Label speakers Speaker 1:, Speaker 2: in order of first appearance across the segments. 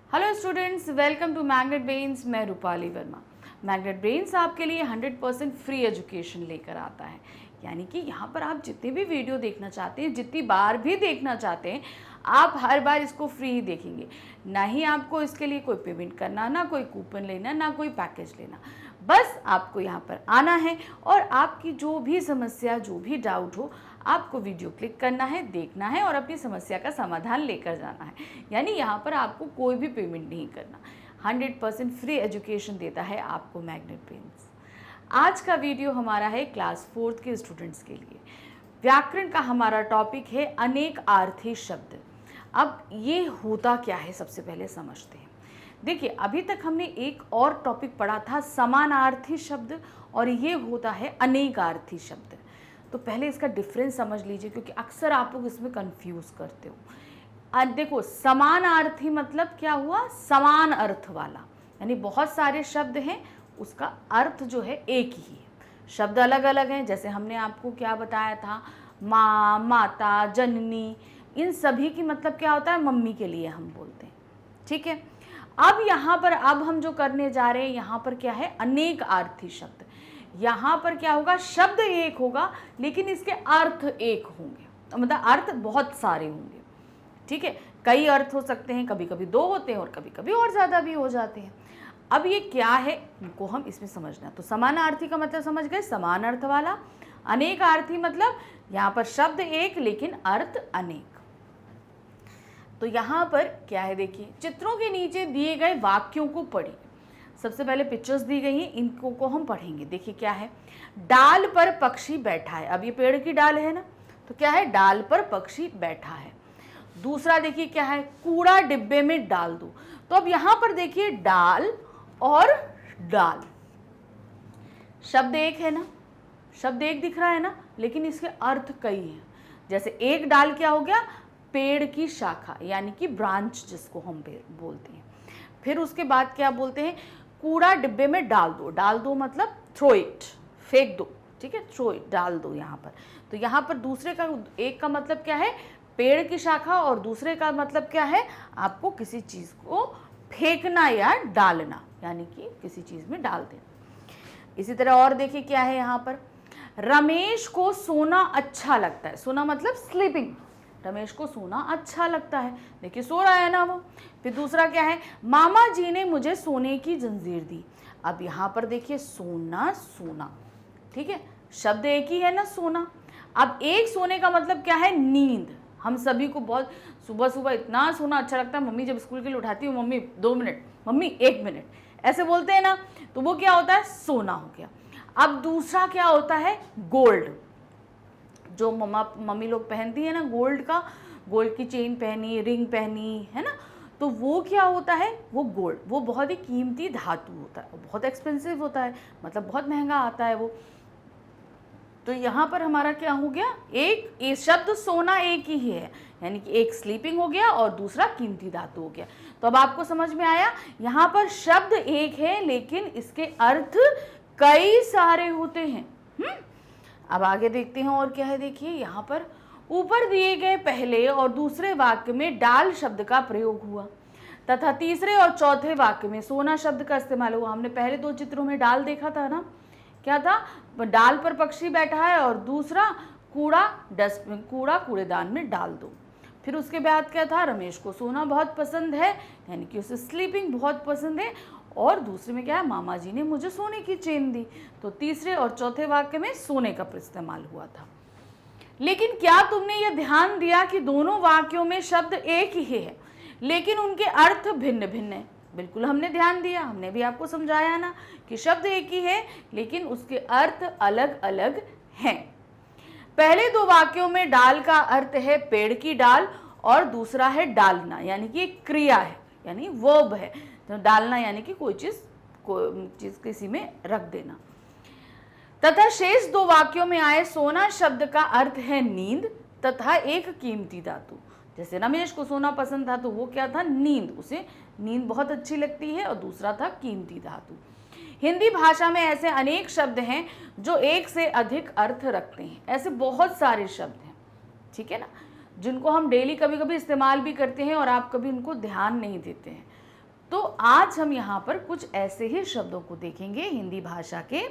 Speaker 1: Hello students, welcome to Magnet Brains. मैं Rupali Verma. Magnet brains आपके लिए 100% फ्री एजुकेशन लेकर आता है। यानी कि यहाँ पर आप जितने भी वीडियो देखना चाहते हैं, जितनी बार भी देखना चाहते हैं, आप हर बार इसको फ्री ही देखेंगे। ना ही आपको इसके लिए कोई पेमेंट करना, ना कोई कूपन लेना, ना कोई पैकेज लेना। बस आपको यहाँ पर आना है और आपकी जो भी समस्या, जो भी डाउट हो, आपको वीडियो क्लिक करना है, देखना है और अपनी समस्या का समाधान लेकर जाना है। यानी यहाँ पर आपको कोई भी पेमेंट नहीं करना। 100% फ्री एजुकेशन देता है आपको मैग्नेट ब्रेन्स। आज का वीडियो हमारा है क्लास 4th के स्टूडेंट्स के लिए। व्याकरण का हमारा टॉपिक है अनेकार्थी शब्द। अब ये होता क्या है, सबसे पहले समझते हैं। देखिए, अभी तक हमने एक और टॉपिक पढ़ा था समानार्थी शब्द, और ये होता है अनेकार्थी शब्द। तो पहले इसका डिफरेंस समझ लीजिए, क्योंकि अक्सर आप लोग इसमें कंफ्यूज करते हो। देखो, समानार्थी मतलब क्या हुआ? समान अर्थ वाला। यानी बहुत सारे शब्द हैं, उसका अर्थ जो है एक ही है, शब्द अलग अलग हैं। जैसे हमने आपको क्या बताया था, माँ, माता, जननी, इन सभी की मतलब क्या होता है? मम्मी के लिए हम बोलते हैं। ठीक है। अब यहाँ पर हम जो करने जा रहे हैं, यहाँ पर क्या है? अनेकार्थी शब्द। यहाँ पर क्या होगा? शब्द एक होगा, लेकिन इसके अर्थ एक होंगे, मतलब अर्थ बहुत सारे होंगे। ठीक है। कई अर्थ हो सकते हैं, कभी कभी 2 होते हैं और कभी कभी और ज़्यादा भी हो जाते हैं। अब ये क्या है, इनको हम इसमें समझना। तो समानार्थी का मतलब समझ गए, समान अर्थ वाला। अनेकार्थी मतलब यहाँ पर शब्द एक लेकिन अर्थ अनेक। तो यहाँ पर क्या है, देखिए, चित्रों के नीचे दिए गए वाक्यों को पढ़िए। सबसे पहले पिक्चर्स दी गई हैं, इनको को हम पढ़ेंगे। देखिए क्या है, डाल पर पक्षी बैठा है। अब ये पेड़ की डाल है ना, तो क्या है? डाल पर पक्षी बैठा है। दूसरा देखिए क्या है, कूड़ा डिब्बे में डाल दो। तो अब यहाँ पर देखिए, डाल और डाल, शब्द एक है ना, शब्द एक दिख रहा है ना, लेकिन इसके अर्थ कई हैं। जैसे एक डाल क्या हो गया? पेड़ की शाखा, यानी कि ब्रांच जिसको हम बोलते हैं। फिर उसके बाद क्या बोलते हैं? कूड़ा डिब्बे में डाल दो। डाल दो मतलब थ्रो इट, फेंक दो। ठीक है, थ्रो इट, डाल दो यहाँ पर। तो यहाँ पर दूसरे का, एक का मतलब क्या है? पेड़ की शाखा, और दूसरे का मतलब क्या है? आपको किसी चीज़ को फेंकना या डालना, यानी कि किसी चीज़ में डाल देना। इसी तरह और देखिए क्या है यहाँ पर, रमेश को सोना अच्छा लगता है। सोना मतलब स्लीपिंग। रमेश को सोना अच्छा लगता है, देखिए सो रहा है ना वो। फिर दूसरा क्या है, मामा जी ने मुझे सोने की जंजीर दी। अब यहाँ पर देखिए, सोना, सोना, ठीक है, शब्द एक ही है ना, सोना। अब एक सोने का मतलब क्या है? नींद। हम सभी को बहुत सुबह सुबह इतना सोना अच्छा लगता है। मम्मी जब स्कूल के लिए उठाती हूँ, मम्मी 2 मिनट, मम्मी 1 मिनट, ऐसे बोलते हैं ना, तो वो क्या होता है? सोना हो गया। अब दूसरा क्या होता है? गोल्ड, जो मम्मी लोग पहनती है ना, गोल्ड का, गोल्ड की चेन पहनी, रिंग पहनी, है ना, तो वो क्या होता है? वो गोल्ड, वो बहुत ही कीमती धातु होता है, बहुत एक्सपेंसिव होता है, मतलब बहुत महंगा आता है वो। तो यहाँ पर हमारा क्या हो गया? एक शब्द सोना एक ही है, यानी कि एक स्लीपिंग हो गया और दूसरा कीमती धातु हो गया। तो अब आपको समझ में आया, यहाँ पर शब्द एक है लेकिन इसके अर्थ कई सारे होते हैं। अब आगे देखते हैं और क्या है। देखिए यहाँ पर ऊपर दिए गए पहले और दूसरे वाक्य में डाल शब्द का प्रयोग हुआ, तथा तीसरे और चौथे वाक्य में सोना शब्द का इस्तेमाल हुआ। हमने पहले 2 चित्रों में डाल देखा था ना, क्या था? डाल पर पक्षी बैठा है, और दूसरा कूड़ा कूड़ेदान में डाल दो। फिर उसके बाद क्या था? रमेश को सोना बहुत पसंद है, यानी कि उसे स्लीपिंग बहुत पसंद है। और दूसरे में क्या है? मामा जी ने मुझे सोने की चेन दी। तो तीसरे और चौथे वाक्य में सोने का इस्तेमाल हुआ था। लेकिन क्या तुमने यह ध्यान दिया कि दोनों वाक्यों में शब्द एक ही है, लेकिन उनके अर्थ भिन्न भिन्न है? बिल्कुल हमने ध्यान दिया, हमने भी आपको समझाया ना कि शब्द एक ही है लेकिन उसके अर्थ अलग अलग हैं। पहले 2 वाक्यों में डाल का अर्थ है पेड़ की डाल, और दूसरा है डालना, यानी कि एक क्रिया है, यानी वर्ब है। तो डालना यानी कि कोई चीज किसी में रख देना। तथा शेष 2 वाक्यों में आए सोना शब्द का अर्थ है नींद तथा एक कीमती धातु। जैसे रमेश को सोना पसंद था, तो वो क्या था? नींद, उसे नींद बहुत अच्छी लगती है, और दूसरा था कीमती धातु। हिंदी भाषा में ऐसे अनेक शब्द हैं जो एक से अधिक अर्थ रखते हैं। ऐसे बहुत सारे शब्द हैं, ठीक है ना, जिनको हम डेली कभी कभी इस्तेमाल भी करते हैं और आप कभी उनको ध्यान नहीं देते हैं। तो आज हम यहाँ पर कुछ ऐसे ही शब्दों को देखेंगे हिंदी भाषा के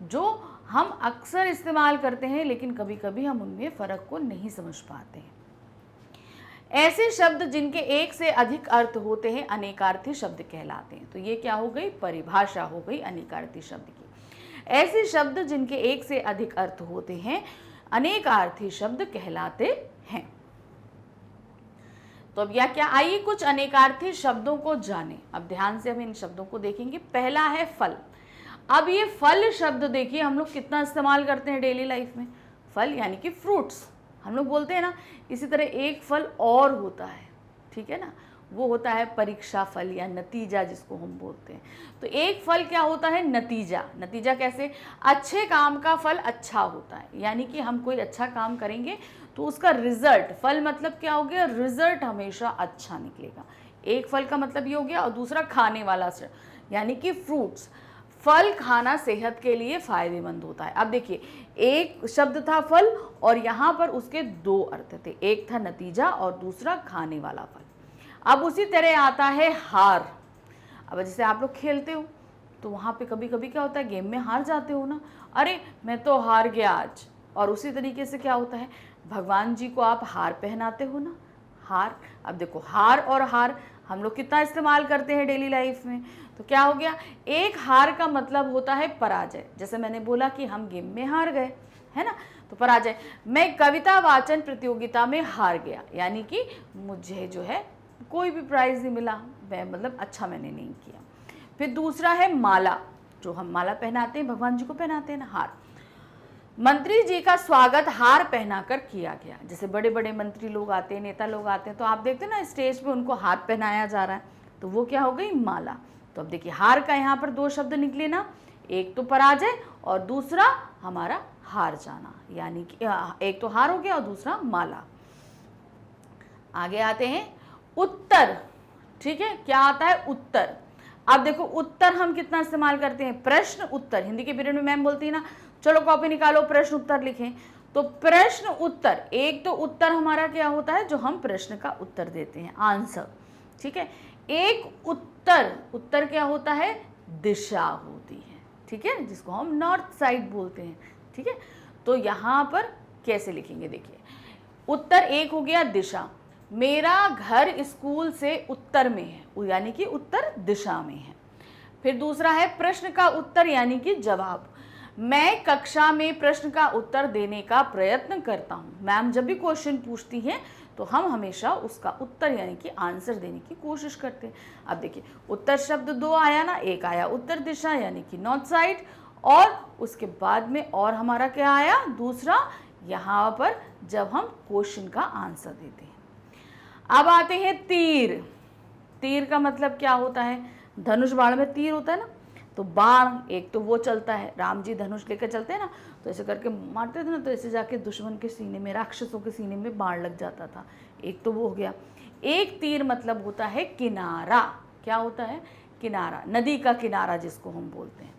Speaker 1: जो हम अक्सर इस्तेमाल करते हैं, लेकिन कभी कभी हम उनमें फ़र्क को नहीं समझ पाते हैं। ऐसे शब्द जिनके एक से अधिक अर्थ होते हैं अनेकार्थी शब्द कहलाते हैं। तो ये क्या हो गई, परिभाषा हो गई अनेकार्थी शब्द की। ऐसे शब्द जिनके एक से अधिक अर्थ होते हैं अनेकार्थी शब्द कहलाते हैं। तो अब यह क्या, आइए कुछ अनेकार्थी शब्दों को जानें। अब ध्यान से हम इन शब्दों को देखेंगे। पहला है फल। अब ये फल शब्द देखिए हम लोग कितना इस्तेमाल करते हैं डेली लाइफ में। फल यानी कि फ्रूट्स हम लोग बोलते हैं ना। इसी तरह एक फल और होता है, ठीक है ना, वो होता है परीक्षा फल या नतीजा जिसको हम बोलते हैं। तो एक फल क्या होता है, नतीजा। नतीजा कैसे, अच्छे काम का फल अच्छा होता है, यानी कि हम कोई अच्छा काम करेंगे तो उसका रिजल्ट, फल मतलब क्या हो गया, रिजल्ट हमेशा अच्छा निकलेगा। एक फल का मतलब ये हो गया। और दूसरा खाने वाला यानी कि फ्रूट्स। फल खाना सेहत के लिए फायदेमंद होता है। अब देखिए एक शब्द था फल और यहाँ पर उसके दो अर्थ थे, एक था नतीजा और दूसरा खाने वाला फल। अब उसी तरह आता है हार। अब जैसे आप लोग खेलते हो तो वहाँ पे कभी कभी क्या होता है, गेम में हार जाते हो ना, अरे मैं तो हार गया आज। और उसी तरीके से क्या होता है, भगवान जी को आप हार पहनाते हो ना, हार। अब देखो हार और हार हम लोग कितना इस्तेमाल करते हैं डेली लाइफ में। तो क्या हो गया, एक हार का मतलब होता है पराजय। जैसे मैंने बोला कि हम गेम में हार गए, है ना, तो पराजय। मैं कविता वाचन प्रतियोगिता में हार गया, यानी कि मुझे जो है कोई भी प्राइज़ नहीं मिला, मैं मतलब अच्छा मैंने नहीं किया। फिर दूसरा है माला, जो हम माला पहनाते हैं, भगवान जी को पहनाते हैं ना, हार। मंत्री जी का स्वागत हार पहनाकर किया गया। जैसे बड़े बड़े मंत्री लोग आते हैं, नेता लोग आते हैं, तो आप देखते हैं ना स्टेज पे उनको हार पहनाया जा रहा है, तो वो क्या हो गई, माला। तो अब देखिए हार का यहाँ पर दो शब्द निकले ना, एक तो पराजय और दूसरा हमारा हार जाना, यानी कि एक तो हार हो गया और दूसरा माला। आगे आते हैं उत्तर, ठीक है, क्या आता है, उत्तर। अब देखो उत्तर हम कितना इस्तेमाल करते हैं, प्रश्न उत्तर। हिंदी के पीरियड में मैम बोलती है ना, चलो कॉपी निकालो प्रश्न उत्तर लिखें। तो प्रश्न उत्तर, एक तो उत्तर हमारा क्या होता है, जो हम प्रश्न का उत्तर देते हैं, आंसर, ठीक है। एक उत्तर, उत्तर क्या होता है, दिशा होती है, ठीक है, जिसको हम नॉर्थ साइड बोलते हैं, ठीक है। तो यहाँ पर कैसे लिखेंगे, देखिए उत्तर एक हो गया दिशा। मेरा घर स्कूल से उत्तर में है, यानी कि उत्तर दिशा में है। फिर दूसरा है प्रश्न का उत्तर, यानी कि जवाब। मैं कक्षा में प्रश्न का उत्तर देने का प्रयत्न करता हूँ। मैम जब भी क्वेश्चन पूछती हैं तो हम हमेशा उसका उत्तर यानी कि आंसर देने की कोशिश करते हैं। अब देखिए उत्तर शब्द दो आया ना, एक आया उत्तर दिशा यानी कि नॉर्थ साइड, और उसके बाद में और हमारा क्या आया, दूसरा, यहाँ पर जब हम क्वेश्चन का आंसर देते हैं। अब आते हैं तीर। तीर का मतलब क्या होता है, धनुष बाण में तीर होता है ना, तो बाण एक तो वो चलता है, राम जी धनुष लेकर चलते हैं ना, तो ऐसे करके मारते थे ना, तो ऐसे जाके दुश्मन के सीने में, राक्षसों के सीने में बाण लग जाता था, एक तो वो हो गया। एक तीर मतलब होता है किनारा, क्या होता है, किनारा, नदी का किनारा जिसको हम बोलते हैं।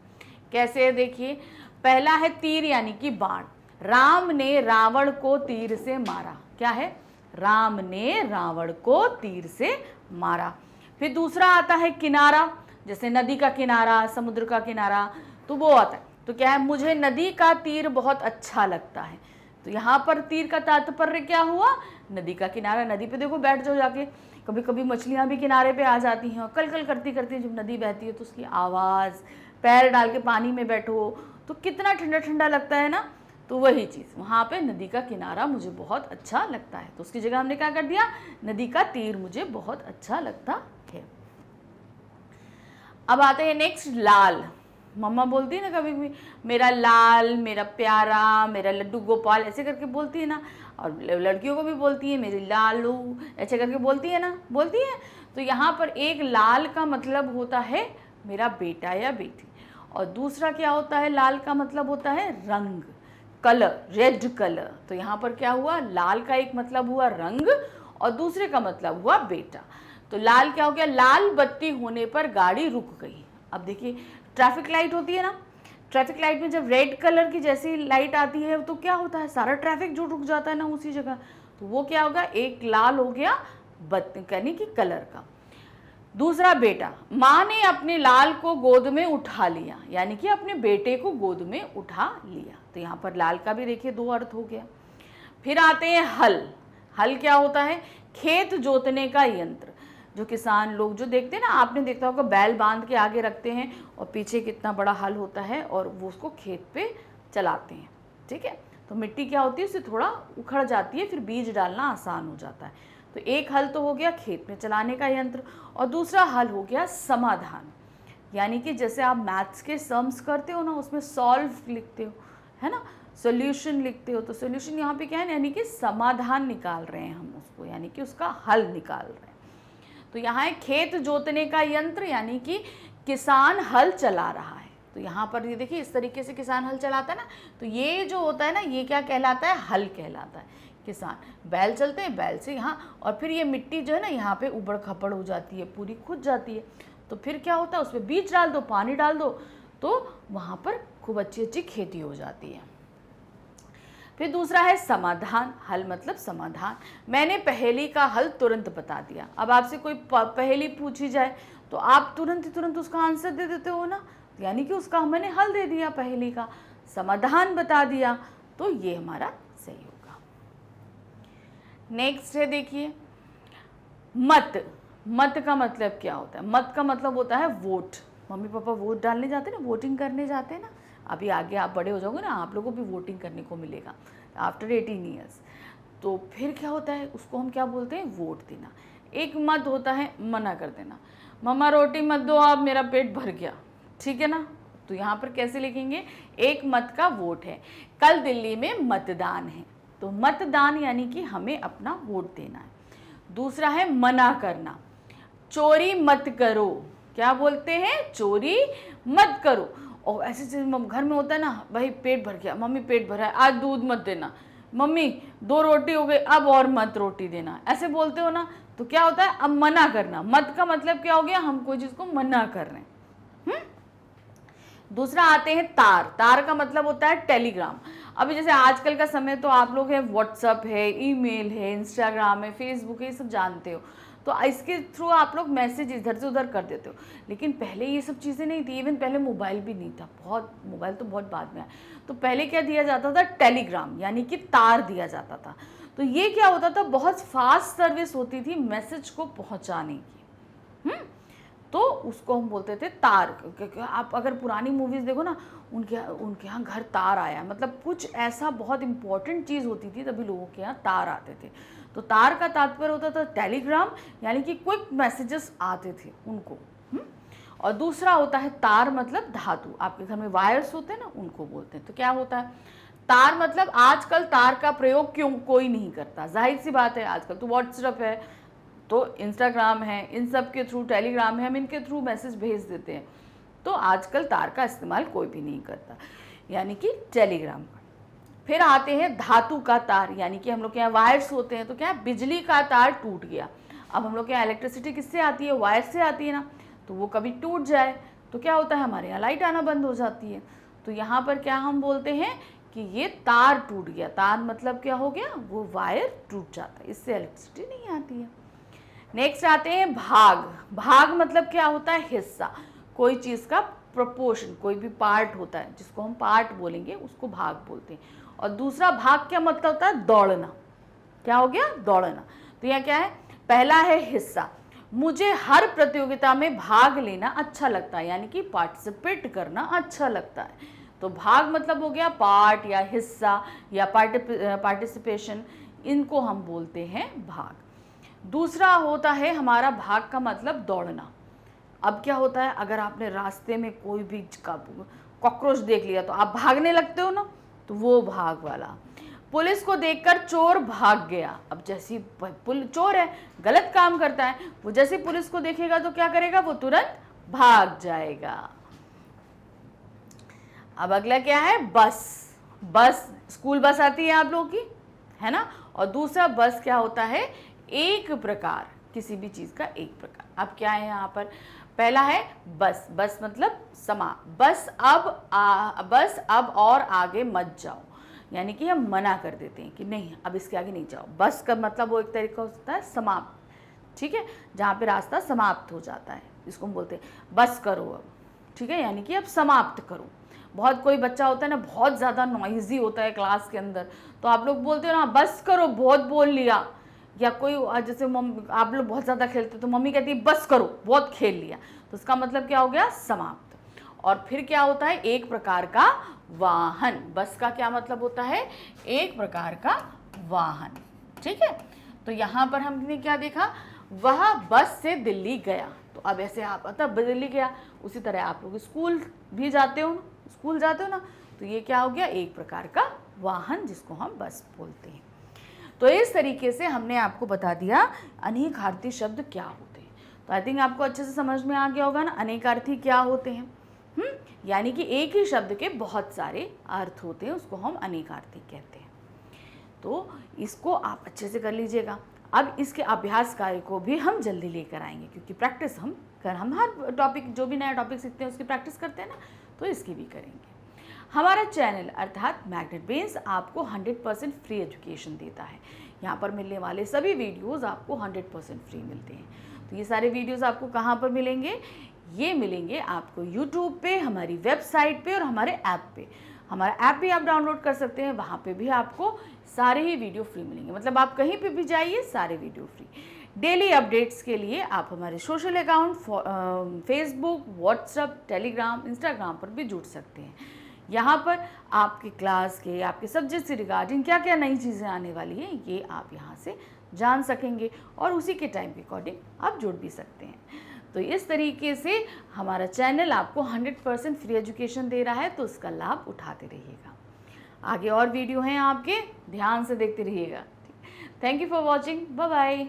Speaker 1: कैसे, देखिए पहला है तीर यानी कि बाण। राम ने रावण को तीर से मारा, क्या है, राम ने रावण को तीर से मारा। फिर दूसरा आता है किनारा, जैसे नदी का किनारा, समुद्र का किनारा, तो वो आता है। तो क्या है, मुझे नदी का तीर बहुत अच्छा लगता है। तो यहाँ पर तीर का तात्पर्य क्या हुआ, नदी का किनारा। नदी पे देखो बैठ जाओ जाके, कभी कभी मछलियाँ भी किनारे पे आ जाती हैं, कल कल करती करती जब नदी बहती है तो उसकी आवाज़, पैर डाल के पानी में बैठो तो कितना ठंडा ठंडा लगता है ना। तो वही चीज़ वहाँ पे, नदी का किनारा मुझे बहुत अच्छा लगता है, तो उसकी जगह हमने क्या कर दिया, नदी का तीर मुझे बहुत अच्छा लगता है। अब आते हैं नेक्स्ट, लाल। मम्मा बोलती है ना कभी भी, मेरा लाल, मेरा प्यारा, मेरा लड्डू गोपाल, ऐसे करके बोलती है ना। और लड़कियों को भी बोलती है मेरी लालू, ऐसे करके बोलती है ना, बोलती है। तो यहाँ पर एक लाल का मतलब होता है मेरा बेटा या बेटी, और दूसरा क्या होता है, लाल का मतलब होता है रंग, कलर, रेड कलर। तो यहाँ पर क्या हुआ, लाल का एक मतलब हुआ रंग और दूसरे का मतलब हुआ बेटा। तो लाल क्या हो गया, लाल बत्ती होने पर गाड़ी रुक गई। अब देखिए ट्रैफिक लाइट होती है ना, ट्रैफिक लाइट में जब रेड कलर की जैसी लाइट आती है तो क्या होता है, सारा ट्रैफिक जो रुक जाता है ना उसी जगह, तो वो क्या होगा, एक लाल हो गया बत्ती यानी कि कलर का। दूसरा बेटा, माँ ने अपने लाल को गोद में उठा लिया, यानी कि अपने बेटे को गोद में उठा लिया। तो यहाँ पर लाल का भी देखिए दो अर्थ हो गया। फिर आते हैं हल। हल क्या होता है? खेत जोतने का यंत्र। जो किसान लोग जो देखते हैं ना, आपने देखा होगा बैल बांध के आगे रखते हैं और पीछे कितना बड़ा हल होता है और वो उसको खेत पे चलाते हैं, ठीक है। तो मिट्टी क्या होती है, उससे थोड़ा उखड़ जाती है, फिर बीज डालना आसान हो जाता है। तो एक हल तो हो गया खेत में चलाने का यंत्र, और दूसरा हल हो गया समाधान, यानी कि जैसे आप मैथ्स के सम्स करते हो ना, उसमें सॉल्व लिखते हो, है ना, सॉल्यूशन लिखते हो। तो सॉल्यूशन यहाँ पे क्या है, यानी कि समाधान निकाल रहे हैं हम उसको, यानी कि उसका हल निकाल रहे हैं। तो यहाँ है खेत जोतने का यंत्र, यानी कि किसान हल चला रहा है। तो यहाँ पर ये देखिए इस तरीके से किसान हल चलाता है ना, तो ये जो होता है ना, ये क्या कहलाता है? हल कहलाता है। किसान बैल चलते हैं, बैल से यहाँ, और फिर ये मिट्टी जो है ना यहाँ पे उबड़ खपड़ हो जाती है, पूरी खुद जाती है। तो फिर क्या होता है, उसमें बीज डाल दो, पानी डाल दो, तो वहाँ पर खूब अच्छी अच्छी खेती हो जाती है। फिर दूसरा है समाधान। हल मतलब समाधान। मैंने पहेली का हल तुरंत बता दिया। अब आपसे कोई पहेली पूछी जाए तो आप तुरंत उसका आंसर दे देते हो ना, यानी कि उसका मैंने हल दे दिया, पहेली का समाधान बता दिया, तो ये हमारा सही होगा। नेक्स्ट है देखिए मत। मत का मतलब क्या होता है? मत का मतलब होता है वोट। मम्मी पापा वोट डालने जाते हैं ना, वोटिंग करने जाते हैं ना, अभी आगे आप बड़े हो जाओगे ना, आप लोगों को भी वोटिंग करने को मिलेगा आफ्टर 18 ईयर्स। तो फिर क्या होता है, उसको हम क्या बोलते हैं? वोट देना। एक मत होता है मना कर देना, मम्मा रोटी मत दो आप, मेरा पेट भर गया, ठीक है ना। तो यहाँ पर कैसे लिखेंगे? एक मत का वोट है। कल दिल्ली में मतदान है, तो मतदान यानी कि हमें अपना वोट देना है। दूसरा है मना करना, चोरी मत करो। क्या बोलते हैं? चोरी मत करो। और ऐसे घर में होता है ना, भाई पेट भर गया, मम्मी पेट भरा है, आज दूध मत देना, मम्मी 2 रोटी हो गई, अब और मत रोटी देना, ऐसे बोलते हो ना। तो क्या होता है? अब मना करना। मत का मतलब क्या हो गया? हम कोई चीज को मना कर रहे हैं। दूसरा आते हैं तार। तार का मतलब होता है टेलीग्राम। अभी जैसे आजकल का समय तो आप लोग है व्हाट्सअप है, ईमेल है, इंस्टाग्राम है, फेसबुक है, ये सब जानते हो। तो इसके थ्रू आप लोग मैसेज इधर से उधर कर देते हो। लेकिन पहले ये सब चीज़ें नहीं थी, इवन पहले मोबाइल भी नहीं था, मोबाइल तो बहुत बाद में आया। तो पहले क्या दिया जाता था? टेलीग्राम, यानी कि तार दिया जाता था। तो ये क्या होता था? बहुत फास्ट सर्विस होती थी मैसेज को पहुंचाने की। तो उसको हम बोलते थे तार। आप अगर पुरानी मूवीज़ देखो ना, उनके यहाँ घर तार आया, मतलब कुछ ऐसा बहुत इंपॉर्टेंट चीज़ होती थी, तभी लोगों के यहाँ तार आते थे। तो तार का तात्पर्य होता था टेलीग्राम, यानी कि क्विक मैसेजेस आते थे उनको। और दूसरा होता है तार मतलब धातु। आपके घर में वायर्स होते हैं ना, उनको बोलते हैं। तो क्या होता है? तार मतलब आजकल तार का प्रयोग क्यों कोई नहीं करता, जाहिर सी बात है, आजकल तो व्हाट्सएप है, तो इंस्टाग्राम है, इन सब के थ्रू, टेलीग्राम है, हम इनके थ्रू मैसेज भेज देते हैं। तो आजकल तार का इस्तेमाल कोई भी नहीं करता, यानी कि टेलीग्राम का। फिर आते हैं धातु का तार, यानी कि हम लोग के यहाँ वायर्स होते हैं, तो क्या है? बिजली का तार टूट गया। अब हम लोग के यहाँ इलेक्ट्रिसिटी किससे आती है? वायर से आती है ना। तो वो कभी टूट जाए तो क्या होता है? हमारे यहाँ लाइट आना बंद हो जाती है। तो यहाँ पर क्या हम बोलते हैं कि ये तार टूट गया। तार मतलब क्या हो गया? वो वायर टूट जाता है, इससे इलेक्ट्रिसिटी नहीं आती है। नेक्स्ट आते हैं भाग। भाग मतलब क्या होता है? हिस्सा। कोई चीज़ का प्रोपोर्शन, कोई भी पार्ट होता है जिसको हम पार्ट बोलेंगे, उसको भाग बोलते हैं। और दूसरा भाग क्या मतलब होता है? दौड़ना। क्या हो गया? दौड़ना। तो यहाँ क्या है? पहला है हिस्सा। मुझे हर प्रतियोगिता में भाग लेना अच्छा लगता है, यानी कि पार्टिसिपेट करना अच्छा लगता है। तो भाग मतलब हो गया पार्ट या हिस्सा या पार्टिसिपेशन, इनको हम बोलते हैं भाग। दूसरा होता है हमारा भाग का मतलब दौड़ना। अब क्या होता है? अगर आपने रास्ते में कोई भी कॉकरोच देख लिया तो आप भागने लगते हो ना, तो वो भाग वाला। पुलिस को देखकर चोर भाग गया। अब जैसी चोर है, गलत काम करता है, वो जैसे पुलिस को देखेगा तो क्या करेगा? वो तुरंत भाग जाएगा। अब अगला क्या है? बस। बस, स्कूल बस आती है आप लोगों की, है ना। और दूसरा बस क्या होता है? एक प्रकार, किसी भी चीज का एक प्रकार। अब क्या है यहाँ पर? पहला है बस। बस मतलब समा। बस अब और आगे मत जाओ, यानी कि हम मना कर देते हैं कि नहीं अब इसके आगे नहीं जाओ। बस का मतलब वो एक तरीका होता है समाप्त, ठीक है, जहाँ पे रास्ता समाप्त हो जाता है, इसको हम बोलते हैं बस करो अब, ठीक है, यानी कि अब समाप्त करो। बहुत कोई बच्चा होता है ना, बहुत ज़्यादा नॉइजी होता है क्लास के अंदर, तो आप लोग बोलते हो ना बस करो, बहुत बोल लिया। या कोई जैसे आप लोग बहुत ज़्यादा खेलते हो तो मम्मी कहती है बस करो, बहुत खेल लिया, तो उसका मतलब क्या हो गया, समाप्त। और फिर क्या होता है, एक प्रकार का वाहन। बस का क्या मतलब होता है, एक प्रकार का वाहन, ठीक है। तो यहाँ पर हमने क्या देखा, वह बस से दिल्ली गया। तो अब ऐसे आप तब दिल्ली गया, उसी तरह आप लोग स्कूल भी जाते हो, स्कूल जाते हो ना, तो ये क्या हो गया, एक प्रकार का वाहन जिसको हम बस बोलते हैं। तो इस तरीके से हमने आपको बता दिया अनेकार्थी शब्द क्या होते हैं। तो आई थिंक आपको अच्छे से समझ में आ गया होगा ना अनेकार्थी क्या होते हैं। यानी कि एक ही शब्द के बहुत सारे अर्थ होते हैं, उसको हम अनेकार्थी कहते हैं। तो इसको आप अच्छे से कर लीजिएगा। अब इसके अभ्यास कार्य को भी हम जल्दी लेकर आएंगे, क्योंकि प्रैक्टिस हम हर टॉपिक, जो भी नया टॉपिक सीखते हैं उसकी प्रैक्टिस करते हैं ना, तो इसकी भी करेंगे। हमारा चैनल अर्थात मैग्नेट ब्रेन्स आपको 100% फ्री एजुकेशन देता है। यहाँ पर मिलने वाले सभी वीडियोस आपको 100% फ्री मिलते हैं। तो ये सारे वीडियोस आपको कहाँ पर मिलेंगे, ये मिलेंगे आपको यूट्यूब पे, हमारी वेबसाइट पे और हमारे ऐप पे। हमारा ऐप भी आप डाउनलोड कर सकते हैं, वहाँ पे भी आपको सारे ही वीडियो फ्री मिलेंगे। मतलब आप कहीं पे भी जाइए, सारे वीडियो फ्री। डेली अपडेट्स के लिए आप हमारे social account Facebook, WhatsApp, Telegram, Instagram पर भी जुड़ सकते हैं। यहाँ पर आपके क्लास के, आपके सब्जेक्ट से रिगार्डिंग क्या क्या नई चीज़ें आने वाली हैं, ये आप यहाँ से जान सकेंगे और उसी के टाइम के अकॉर्डिंग आप जुड़ भी सकते हैं। तो इस तरीके से हमारा चैनल आपको 100% फ्री एजुकेशन दे रहा है, तो उसका लाभ उठाते रहिएगा। आगे और वीडियो हैं आपके, ध्यान से देखते रहिएगा। Thank you for watching, bye bye.